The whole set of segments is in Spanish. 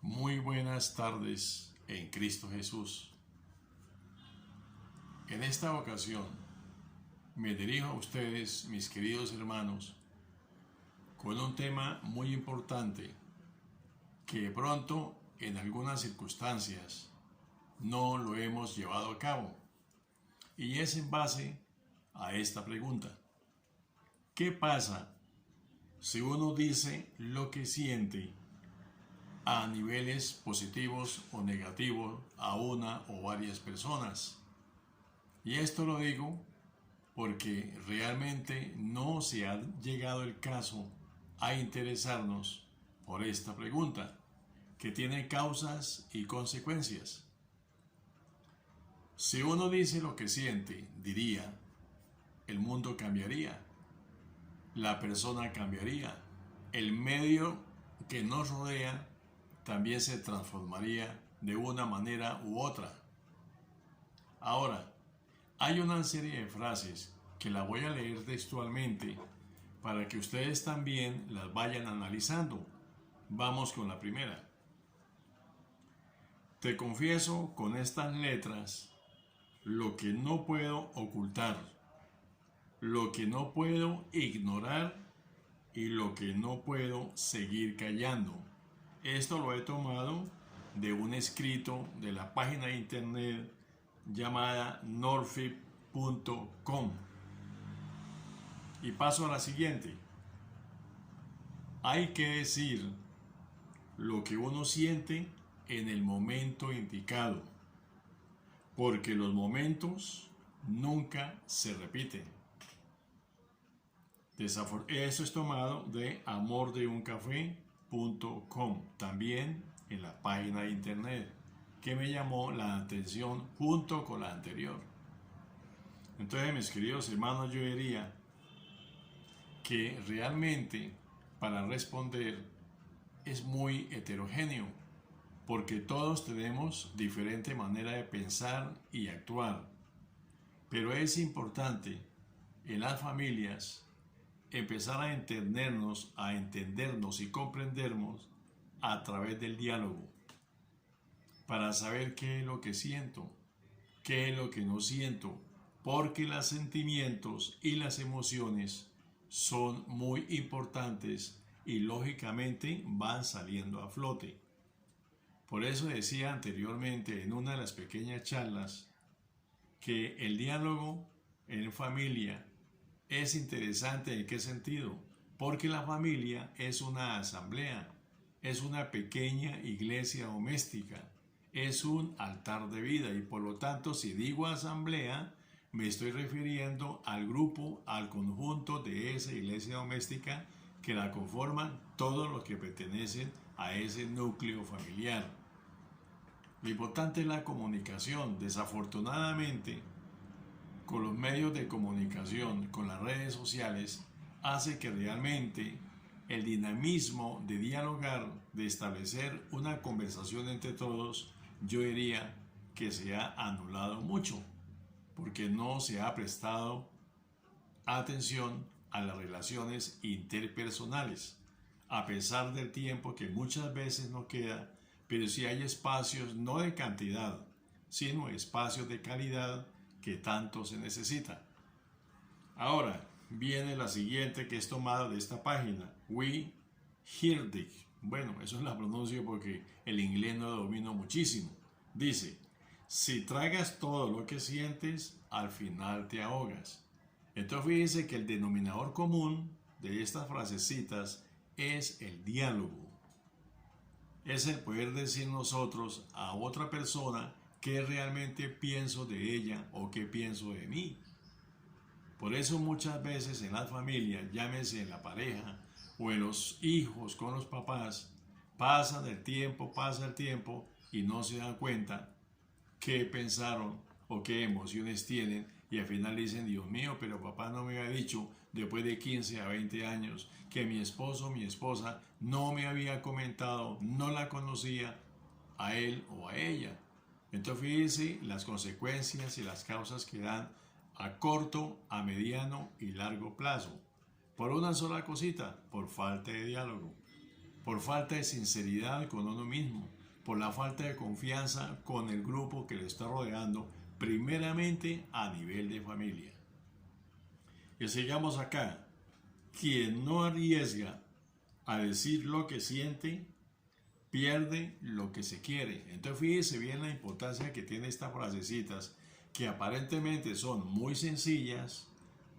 Muy buenas tardes en Cristo Jesús. En esta ocasión me dirijo a ustedes, mis queridos hermanos, con un tema muy importante que de pronto en algunas circunstancias no lo hemos llevado a cabo. Y es en base a esta pregunta. ¿Qué pasa si uno dice lo que siente a niveles positivos o negativos a una o varias personas? Y esto lo digo porque realmente no se ha llegado el caso a interesarnos por esta pregunta, que tiene causas y consecuencias. Si uno dice lo que siente, diría, el mundo cambiaría, la persona cambiaría, el medio que nos rodea también se transformaría de una manera u otra. Ahora, hay una serie de frases que la voy a leer textualmente para que ustedes también las vayan analizando. Vamos con la primera. Te confieso con estas letras lo que no puedo ocultar, lo que no puedo ignorar y lo que no puedo seguir callando. Esto lo he tomado de un escrito de la página de internet llamada norfip.com. Y paso a la siguiente. Hay que decir lo que uno siente en el momento indicado, porque los momentos nunca se repiten. Eso es tomado de amordeuncafé.com, también en la página de internet, que me llamó la atención junto con la anterior. Entonces, mis queridos hermanos, yo diría que realmente para responder es muy heterogéneo, porque todos tenemos diferente manera de pensar y actuar. Pero es importante en las familias empezar a entendernos y comprendernos a través del diálogo, para saber qué es lo que siento, qué es lo que no siento, porque los sentimientos y las emociones son muy importantes y lógicamente van saliendo a flote. Por eso decía anteriormente en una de las pequeñas charlas que el diálogo en familia es interesante. ¿En qué sentido? Porque la familia es una asamblea, es una pequeña iglesia doméstica, es un altar de vida y por lo tanto si digo asamblea me estoy refiriendo al grupo, al conjunto de esa iglesia doméstica que la conforman todos los que pertenecen a ese núcleo familiar. Lo importante es la comunicación. Desafortunadamente, con los medios de comunicación, con las redes sociales, hace que realmente el dinamismo de dialogar, de establecer una conversación entre todos, yo diría que se ha anulado mucho, porque no se ha prestado atención a las relaciones interpersonales, a pesar del tiempo que muchas veces no queda, pero sí hay espacios no de cantidad, sino espacios de calidad que tanto se necesita. Ahora viene la siguiente, que es tomada de esta página, We Hear Thee. Bueno, eso la pronuncio porque el inglés no lo domino muchísimo. Dice, si tragas todo lo que sientes, al final te ahogas. Entonces fíjense que el denominador común de estas frasecitas es el diálogo. Es el poder decir nosotros a otra persona qué realmente pienso de ella o qué pienso de mí. Por eso muchas veces en las familias, llámese en la pareja o en los hijos con los papás, pasa el tiempo y no se dan cuenta qué pensaron o qué emociones tienen y al final dicen, Dios mío, pero papá no me había dicho después de 15 a 20 años que mi esposo o mi esposa no me había comentado, no la conocía a él o a ella. Entonces fíjense las consecuencias y las causas que dan a corto, a mediano y largo plazo. Por una sola cosita, por falta de diálogo. por falta de sinceridad con uno mismo, por la falta de confianza con el grupo que le está rodeando, primeramente a nivel de familia. Y sigamos acá. Quien no arriesga a decir lo que siente, pierde lo que se quiere. Entonces fíjese bien la importancia que tiene estas frasecitas, que aparentemente son muy sencillas,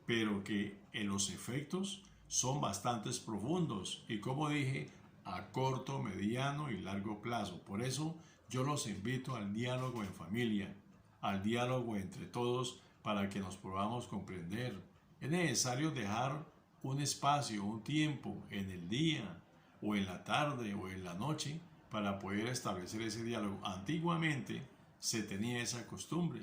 pero que en los efectos son bastante profundos y, como dije, a corto, mediano y largo plazo. Por eso yo los invito al diálogo en familia, al diálogo entre todos, para que nos podamos comprender. Es necesario dejar un espacio, un tiempo en el día o en la tarde o en la noche para poder establecer ese diálogo. Antiguamente se tenía esa costumbre.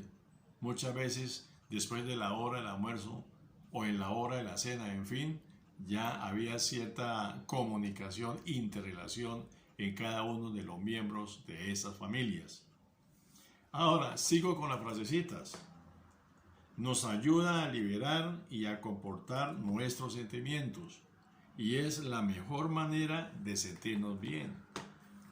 Muchas veces después de la hora del almuerzo o en la hora de la cena, en fin, ya había cierta comunicación, interrelación en cada uno de los miembros de esas familias. Ahora, sigo con las frasecitas. Nos ayuda a liberar y a comportar nuestros sentimientos y es la mejor manera de sentirnos bien.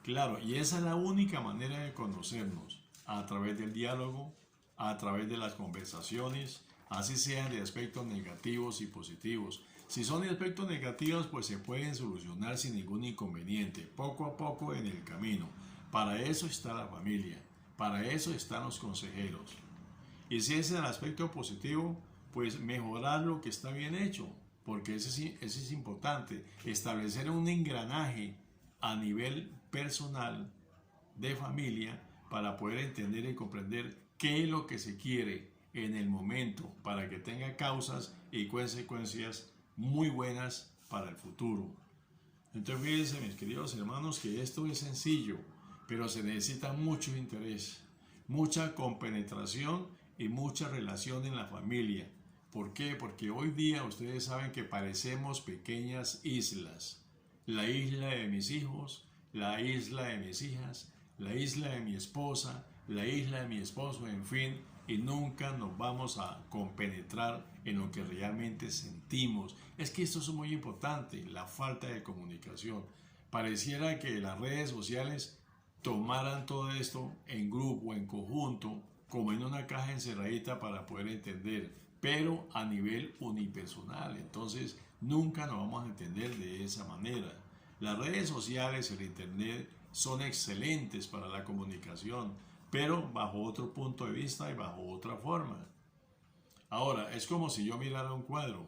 Claro, y esa es la única manera de conocernos, a través del diálogo, a través de las conversaciones, así sean de aspectos negativos y positivos. Si son de aspectos negativos, pues se pueden solucionar sin ningún inconveniente, poco a poco en el camino. Para eso está la familia, para eso están los consejeros. Y si es el aspecto positivo, pues mejorar lo que está bien hecho, porque ese es importante, establecer un engranaje a nivel personal de familia para poder entender y comprender qué es lo que se quiere en el momento para que tenga causas y consecuencias muy buenas para el futuro. Entonces fíjense, mis queridos hermanos, que esto es sencillo, pero se necesita mucho interés, mucha compenetración y mucha relación en la familia. ¿Por qué? Porque hoy día ustedes saben que parecemos pequeñas islas. La isla de mis hijos, la isla de mis hijas, la isla de mi esposa, la isla de mi esposo, en fin, y nunca nos vamos a compenetrar en lo que realmente sentimos. Es que esto es muy importante, la falta de comunicación. Pareciera que las redes sociales tomaran todo esto en grupo, en conjunto, como en una caja encerradita para poder entender, pero a nivel unipersonal. Entonces nunca nos vamos a entender de esa manera. Las redes sociales, el internet, son excelentes para la comunicación, pero bajo otro punto de vista y bajo otra forma. Ahora, es como si yo mirara un cuadro.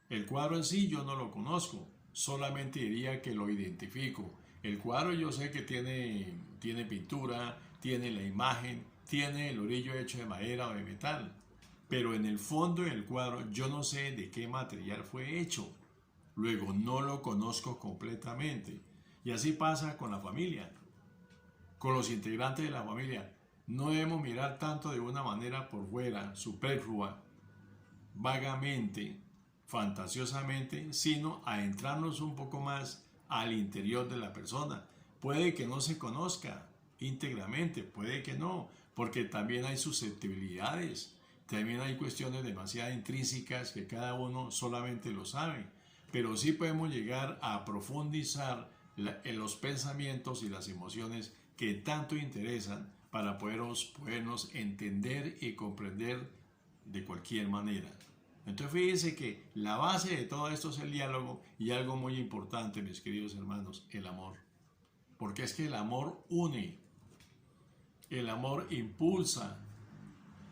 El cuadro en sí yo no lo conozco, solamente diría que lo identifico. El cuadro yo sé que tiene pintura, tiene la imagen, tiene el orillo hecho de madera o de metal, pero en el fondo del cuadro yo no sé de qué material fue hecho. Luego no lo conozco completamente. Y así pasa con la familia, con los integrantes de la familia. No debemos mirar tanto de una manera por fuera, superflua, vagamente, fantasiosamente, sino a entrarnos un poco más al interior de la persona. Puede que no se conozca íntegramente, puede que no, porque también hay susceptibilidades, también hay cuestiones demasiado intrínsecas que cada uno solamente lo sabe, pero sí podemos llegar a profundizar en los pensamientos y las emociones que tanto interesan para podernos entender y comprender de cualquier manera. Entonces fíjense que la base de todo esto es el diálogo y algo muy importante, mis queridos hermanos, el amor. Porque es que el amor une, el amor impulsa,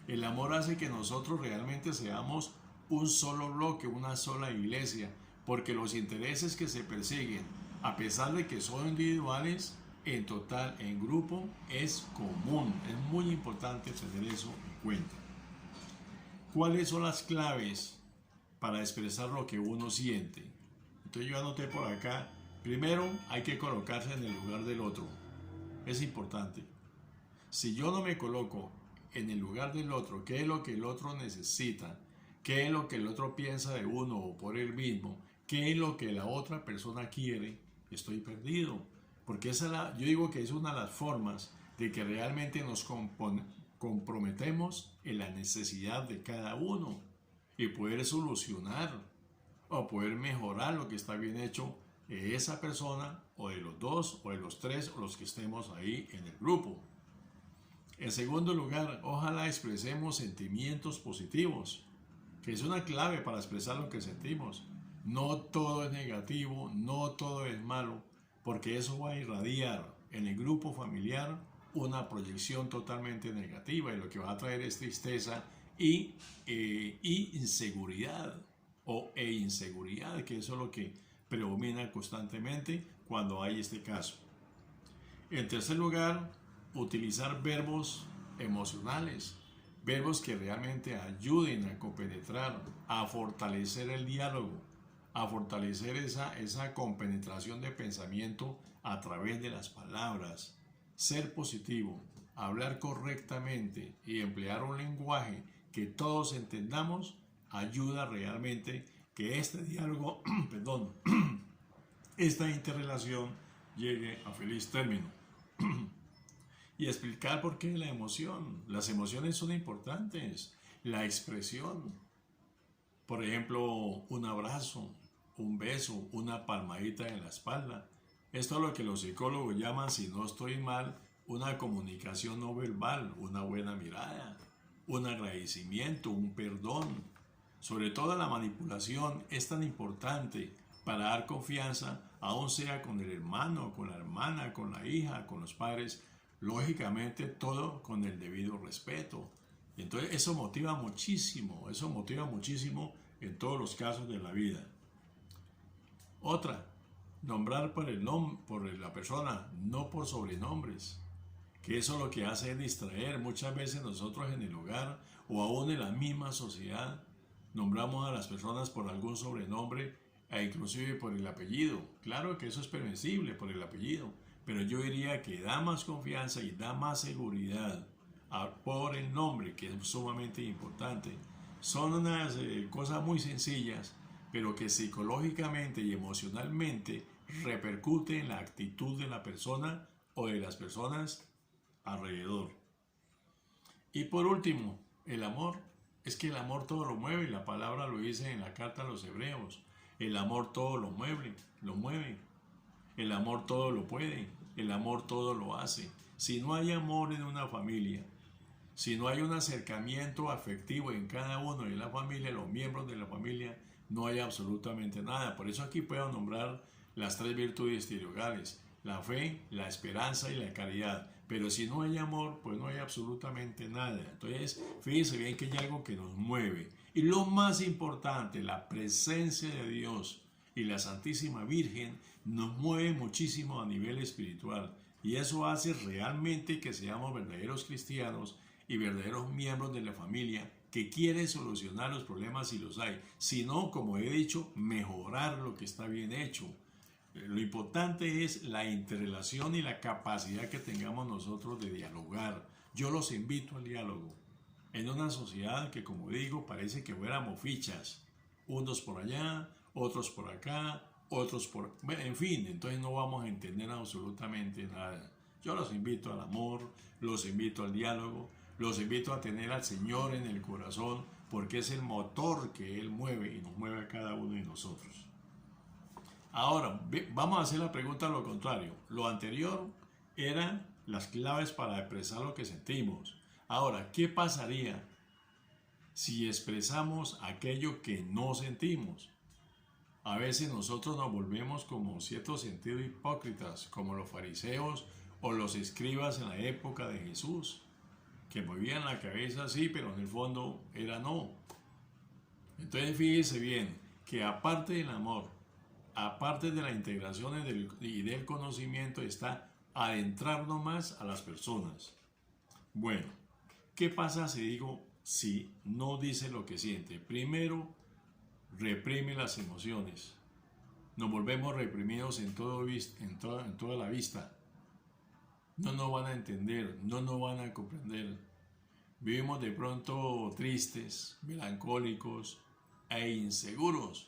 el amor hace que nosotros realmente seamos un solo bloque, una sola iglesia, porque los intereses que se persiguen, a pesar de que son individuales, en total, en grupo, es común. Es muy importante tener eso en cuenta. ¿Cuáles son las claves para expresar lo que uno siente? Entonces yo anoté por acá, primero hay que colocarse en el lugar del otro. Es importante. Si yo no me coloco en el lugar del otro, qué es lo que el otro necesita, qué es lo que el otro piensa de uno o por él mismo, qué es lo que la otra persona quiere, estoy perdido. Porque yo digo que es una de las formas de que realmente nos comprometemos en la necesidad de cada uno y poder solucionar o poder mejorar lo que está bien hecho de esa persona o de los dos o de los tres o los que estemos ahí en el grupo. En segundo lugar, ojalá expresemos sentimientos positivos, que es una clave para expresar lo que sentimos. No todo es negativo, no todo es malo, porque eso va a irradiar en el grupo familiar una proyección totalmente negativa y lo que va a traer es tristeza y inseguridad e inseguridad, que eso es lo que predomina constantemente cuando hay este caso. En tercer lugar, utilizar verbos emocionales, verbos que realmente ayuden a compenetrar, a fortalecer el diálogo, a fortalecer esa compenetración de pensamiento a través de las palabras. Ser positivo, hablar correctamente y emplear un lenguaje que todos entendamos ayuda realmente que este diálogo, perdón, esta interrelación llegue a feliz término. Y explicar por qué la emoción. Las emociones son importantes. La expresión. Por ejemplo, un abrazo, un beso, una palmadita en la espalda. Esto es lo que los psicólogos llaman, si no estoy mal, una comunicación no verbal, una buena mirada, un agradecimiento, un perdón. Sobre todo la manipulación es tan importante para dar confianza, aun sea con el hermano, con la hermana, con la hija, con los padres. Lógicamente todo con el debido respeto. Entonces eso motiva muchísimo en todos los casos de la vida. Otra, nombrar por la persona, no por sobrenombres, que eso lo que hace es distraer. Muchas veces nosotros en el hogar o aún en la misma sociedad nombramos a las personas por algún sobrenombre e inclusive por el apellido. Claro que eso es permisible por el apellido, pero yo diría que da más confianza y da más seguridad por el nombre, que es sumamente importante. Son unas cosas muy sencillas, pero que psicológicamente y emocionalmente repercute en la actitud de la persona o de las personas alrededor. Y por último, el amor. Es que el amor todo lo mueve, y la palabra lo dice en la carta a los Hebreos. El amor todo lo mueve. El amor todo lo puede, el amor todo lo hace. Si no hay amor en una familia, si no hay un acercamiento afectivo en cada uno de la familia, los miembros de la familia, no hay absolutamente nada. Por eso aquí puedo nombrar las tres virtudes teologales: la fe, la esperanza y la caridad. Pero si no hay amor, pues no hay absolutamente nada. Entonces, fíjense bien que hay algo que nos mueve. Y lo más importante, la presencia de Dios y la Santísima Virgen nos mueve muchísimo a nivel espiritual. Y eso hace realmente que seamos verdaderos cristianos y verdaderos miembros de la familia que quieren solucionar los problemas si los hay. Si no, como he dicho, mejorar lo que está bien hecho. Lo importante es la interrelación y la capacidad que tengamos nosotros de dialogar. Yo los invito al diálogo. En una sociedad que, como digo, parece que fuéramos fichas. Unos por allá, otros por acá, otros por... Bueno, en fin, entonces no vamos a entender absolutamente nada. Yo los invito al amor, los invito al diálogo, los invito a tener al Señor en el corazón, porque es el motor que Él mueve y nos mueve a cada uno de nosotros. Ahora, vamos a hacer la pregunta a lo contrario. Lo anterior eran las claves para expresar lo que sentimos. Ahora, ¿qué pasaría si expresamos aquello que no sentimos? A veces nosotros nos volvemos como cierto sentido hipócritas, como los fariseos o los escribas en la época de Jesús, que movían la cabeza así, pero en el fondo era no. Entonces fíjese bien que aparte del amor, aparte de la integración y del conocimiento, está adentrarnos más a las personas. Bueno, ¿qué pasa si no dice lo que siente? Primero, reprime las emociones. Nos volvemos reprimidos en toda la vista. No nos van a entender, no nos van a comprender. Vivimos de pronto tristes, melancólicos e inseguros.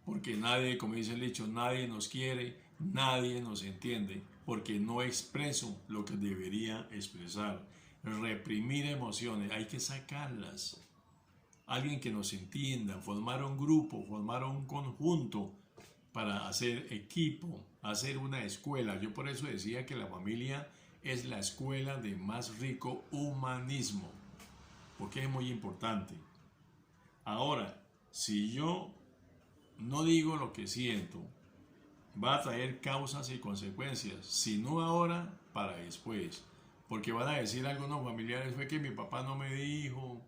Porque nadie, como dice el dicho, nadie nos quiere, nadie nos entiende, porque no expreso lo que debería expresar. Reprimir emociones, hay que sacarlas. Alguien que nos entienda, formar un grupo, formar un conjunto para hacer equipo, hacer una escuela. Yo por eso decía que la familia es la escuela de más rico humanismo, porque es muy importante. Ahora, si yo no digo lo que siento, va a traer causas y consecuencias, si no ahora, para después. Porque van a decir algunos familiares, fue que mi papá no me dijo,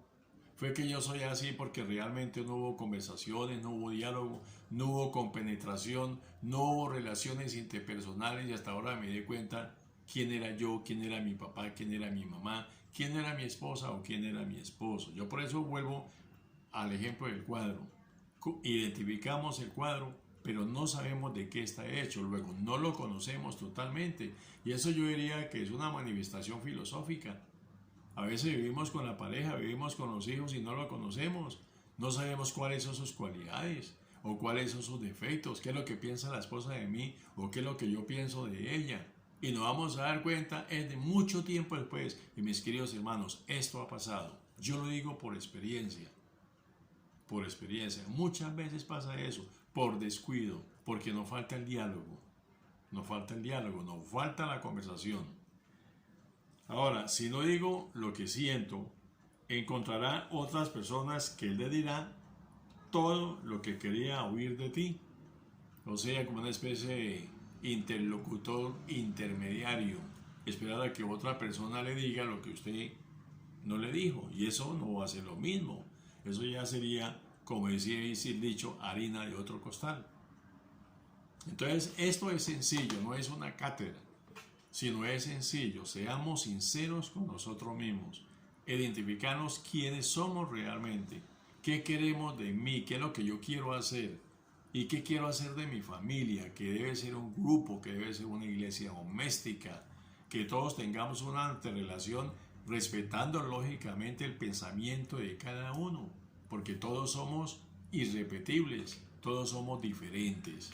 fue que yo soy así porque realmente no hubo conversaciones, no hubo diálogo, no hubo compenetración, no hubo relaciones interpersonales y hasta ahora me di cuenta quién era yo, quién era mi papá, quién era mi mamá, quién era mi esposa o quién era mi esposo. Yo por eso vuelvo al ejemplo del cuadro. Identificamos el cuadro, pero no sabemos de qué está hecho, luego no lo conocemos totalmente. Y eso yo diría que es una manifestación filosófica. A veces vivimos con la pareja, vivimos con los hijos y no lo conocemos. No sabemos cuáles son sus cualidades o cuáles son sus defectos, qué es lo que piensa la esposa de mí o qué es lo que yo pienso de ella. Y nos vamos a dar cuenta es de mucho tiempo después. Y mis queridos hermanos, esto ha pasado. Yo lo digo por experiencia. Por experiencia. Muchas veces pasa eso, por descuido, porque nos falta el diálogo. Nos falta el diálogo, nos falta la conversación. Ahora, si no digo lo que siento, encontrará otras personas que le dirán todo lo que quería oír de ti. O sea, como una especie de interlocutor intermediario. Esperar a que otra persona le diga lo que usted no le dijo. Y eso no va a ser lo mismo. Eso ya sería, como decía el dicho, harina de otro costal. Entonces, esto es sencillo, no es una cátedra, sino es sencillo. Seamos sinceros con nosotros mismos. Identificarnos quiénes somos realmente. ¿Qué queremos de mí? ¿Qué es lo que yo quiero hacer? ¿Y qué quiero hacer de mi familia? Que debe ser un grupo, que debe ser una iglesia doméstica. Que todos tengamos una interrelación respetando lógicamente el pensamiento de cada uno. Porque todos somos irrepetibles, todos somos diferentes.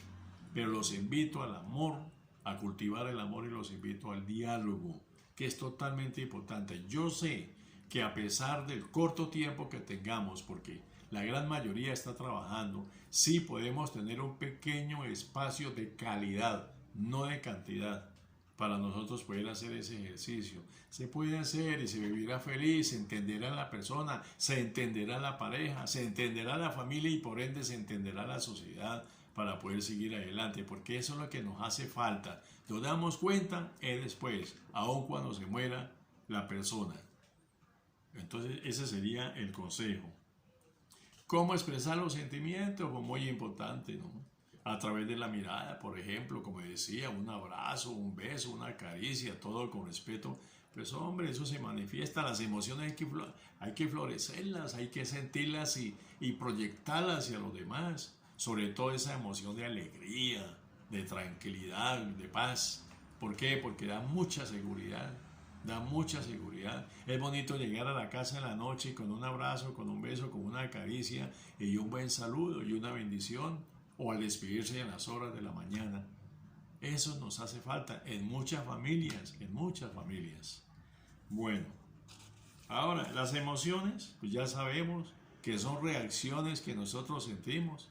Pero los invito al amor, a cultivar el amor y los invito al diálogo, que es totalmente importante. Yo sé que a pesar del corto tiempo que tengamos, porque la gran mayoría está trabajando, sí podemos tener un pequeño espacio de calidad, no de cantidad, para nosotros poder hacer ese ejercicio. Se puede hacer y se vivirá feliz, se entenderá la persona, se entenderá la pareja, se entenderá la familia y por ende se entenderá la sociedad para poder seguir adelante, porque eso es lo que nos hace falta. Nos damos cuenta después, aun cuando se muera la persona. Entonces ese sería el consejo. ¿Cómo expresar los sentimientos? Pues muy importante, ¿no? A través de la mirada, por ejemplo, como decía, un abrazo, un beso, una caricia, todo con respeto. Pues hombre, eso se manifiesta, las emociones hay que florecerlas, hay que sentirlas y proyectarlas hacia los demás. Sobre todo esa emoción de alegría, de tranquilidad, de paz. ¿Por qué? Porque da mucha seguridad. Da mucha seguridad. Es bonito llegar a la casa en la noche con un abrazo, con un beso, con una caricia y un buen saludo y una bendición, o al despedirse en las horas de la mañana. Eso nos hace falta en muchas familias, en muchas familias. Bueno, ahora las emociones, pues ya sabemos que son reacciones que nosotros sentimos.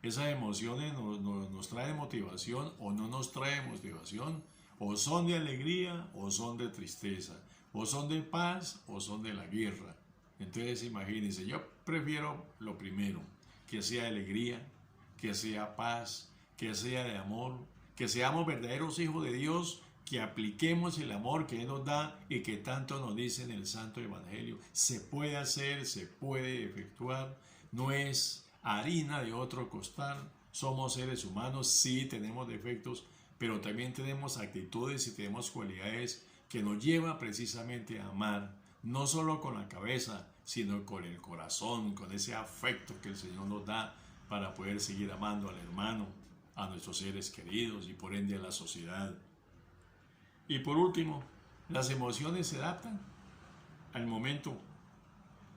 Esas emociones nos traen motivación o no nos traen motivación. O son de alegría o son de tristeza, o son de paz o son de la guerra. Entonces imagínense, yo prefiero lo primero, que sea alegría, que sea paz, que sea de amor, que seamos verdaderos hijos de Dios, que apliquemos el amor que Él nos da y que tanto nos dice en el Santo Evangelio. Se puede hacer, se puede efectuar, no es harina de otro costal, somos seres humanos, sí tenemos defectos, pero también tenemos actitudes y tenemos cualidades que nos llevan precisamente a amar, no solo con la cabeza, sino con el corazón, con ese afecto que el Señor nos da para poder seguir amando al hermano, a nuestros seres queridos y por ende a la sociedad. Y por último, las emociones se adaptan al momento.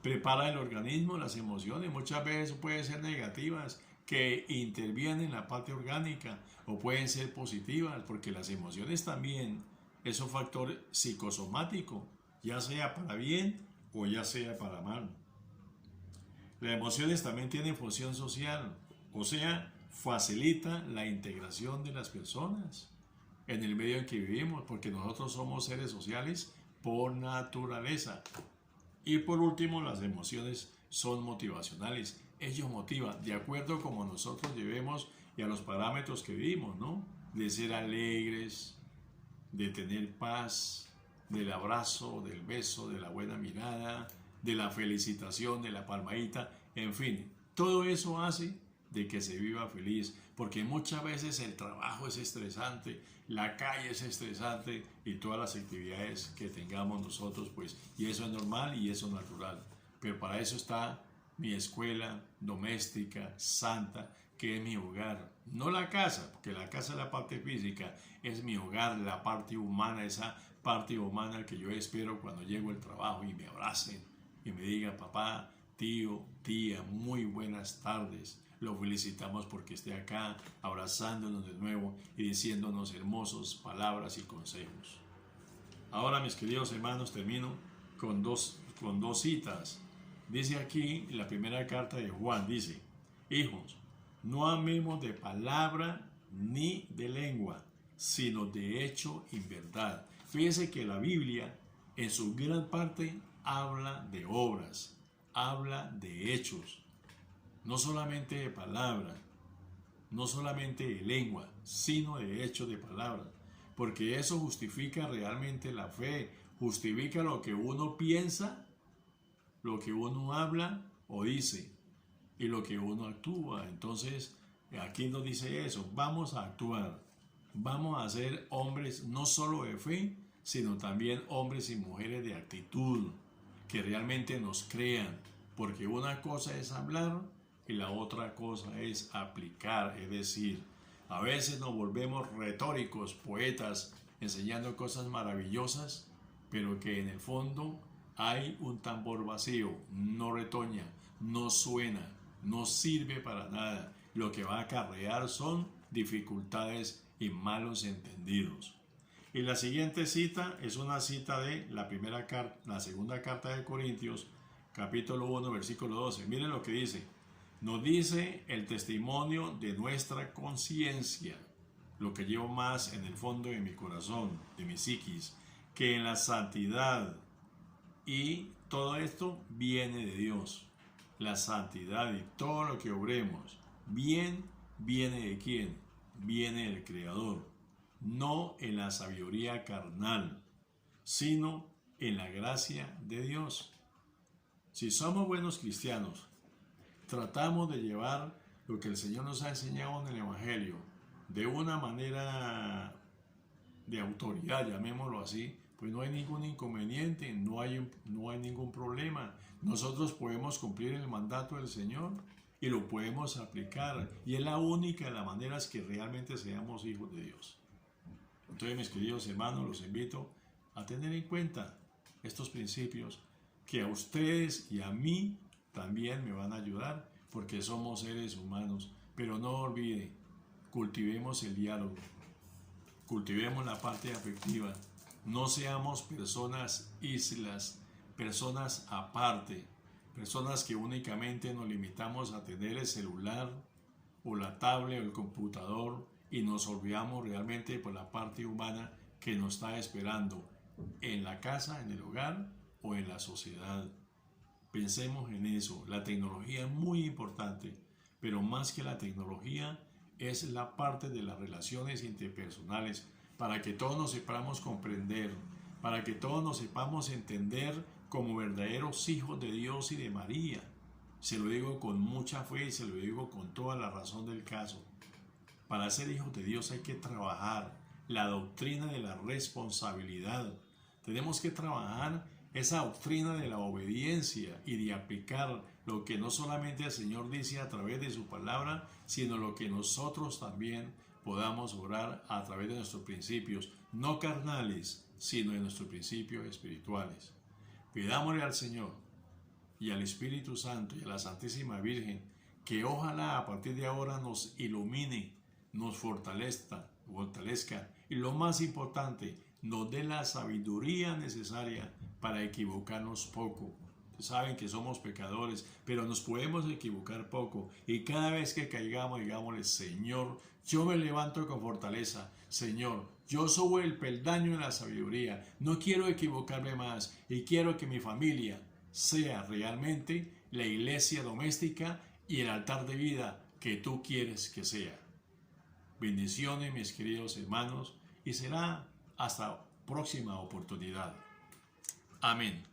Prepara el organismo, las emociones muchas veces pueden ser negativas, que intervienen en la parte orgánica, o pueden ser positivas, porque las emociones también es un factor psicosomático, ya sea para bien o ya sea para mal. Las emociones también tienen función social, o sea, facilita la integración de las personas en el medio en que vivimos, porque nosotros somos seres sociales por naturaleza. Y por último, las emociones son motivacionales. Ellos motivan de acuerdo a como nosotros llevemos y a los parámetros que vivimos, ¿no? De ser alegres, de tener paz, del abrazo, del beso, de la buena mirada, de la felicitación, de la palmadita, en fin, todo eso hace de que se viva feliz, porque muchas veces el trabajo es estresante, la calle es estresante y todas las actividades que tengamos nosotros, pues, y eso es normal y eso es natural, pero para eso está mi escuela doméstica, santa, que es mi hogar, no la casa, porque la casa es la parte física, es mi hogar, la parte humana, esa parte humana que yo espero cuando llego al trabajo y me abracen y me digan, papá, tío, tía, muy buenas tardes. Lo felicitamos porque esté acá abrazándonos de nuevo y diciéndonos hermosas palabras y consejos. Ahora, mis queridos hermanos, termino con dos citas. Dice aquí la primera carta de Juan, dice, hijos, no amemos de palabra ni de lengua, sino de hecho y verdad. Fíjense que la Biblia en su gran parte habla de obras, habla de hechos, no solamente de palabra, no solamente de lengua, sino de hechos de palabra, porque eso justifica realmente la fe, justifica lo que uno piensa, lo que uno habla o dice y lo que uno actúa. Entonces, aquí nos dice eso, vamos a actuar, vamos a ser hombres no solo de fe, sino también hombres y mujeres de actitud, que realmente nos crean, porque una cosa es hablar y la otra cosa es aplicar, es decir, a veces nos volvemos retóricos, poetas, enseñando cosas maravillosas, pero que en el fondo hay un tambor vacío, no retoña, no suena, no sirve para nada. Lo que va a acarrear son dificultades y malos entendidos. Y la siguiente cita es una cita de la segunda carta de Corintios, capítulo 1, versículo 12. Miren lo que dice. Nos dice el testimonio de nuestra conciencia, lo que llevo más en el fondo de mi corazón, de mi psiquis, que en la santidad. Y todo esto viene de Dios. La santidad y todo lo que obremos, bien, viene de quién? Viene del Creador. No en la sabiduría carnal, sino en la gracia de Dios. Si somos buenos cristianos, tratamos de llevar lo que el Señor nos ha enseñado en el Evangelio de una manera de autoridad, llamémoslo así, pues no hay ningún inconveniente, no hay ningún problema. Nosotros podemos cumplir el mandato del Señor y lo podemos aplicar, y es la única de las maneras que realmente seamos hijos de Dios. Entonces, mis queridos hermanos, los invito a tener en cuenta estos principios que a ustedes y a mí también me van a ayudar, porque somos seres humanos. Pero no olvide, cultivemos el diálogo, cultivemos la parte afectiva, no seamos personas islas, personas aparte, personas que únicamente nos limitamos a tener el celular o la tablet o el computador y nos olvidamos realmente por la parte humana que nos está esperando en la casa, en el hogar o en la sociedad. Pensemos en eso. La tecnología es muy importante, pero más que la tecnología es la parte de las relaciones interpersonales, para que todos nos sepamos comprender, para que todos nos sepamos entender como verdaderos hijos de Dios y de María. Se lo digo con mucha fe y se lo digo con toda la razón del caso. Para ser hijos de Dios hay que trabajar la doctrina de la responsabilidad. Tenemos que trabajar esa doctrina de la obediencia y de aplicar lo que no solamente el Señor dice a través de su palabra, sino lo que nosotros también podamos orar a través de nuestros principios, no carnales, sino de nuestros principios espirituales. Pidámosle al Señor y al Espíritu Santo y a la Santísima Virgen que ojalá a partir de ahora nos ilumine, nos fortalezca y lo más importante, nos dé la sabiduría necesaria para equivocarnos poco. saben que somos pecadores, pero nos podemos equivocar poco. Y cada vez que caigamos, digámosle, Señor, yo me levanto con fortaleza. Señor, yo soy el peldaño en la sabiduría. No quiero equivocarme más y quiero que mi familia sea realmente la iglesia doméstica y el altar de vida que tú quieres que sea. Bendiciones, mis queridos hermanos, y será hasta próxima oportunidad. Amén.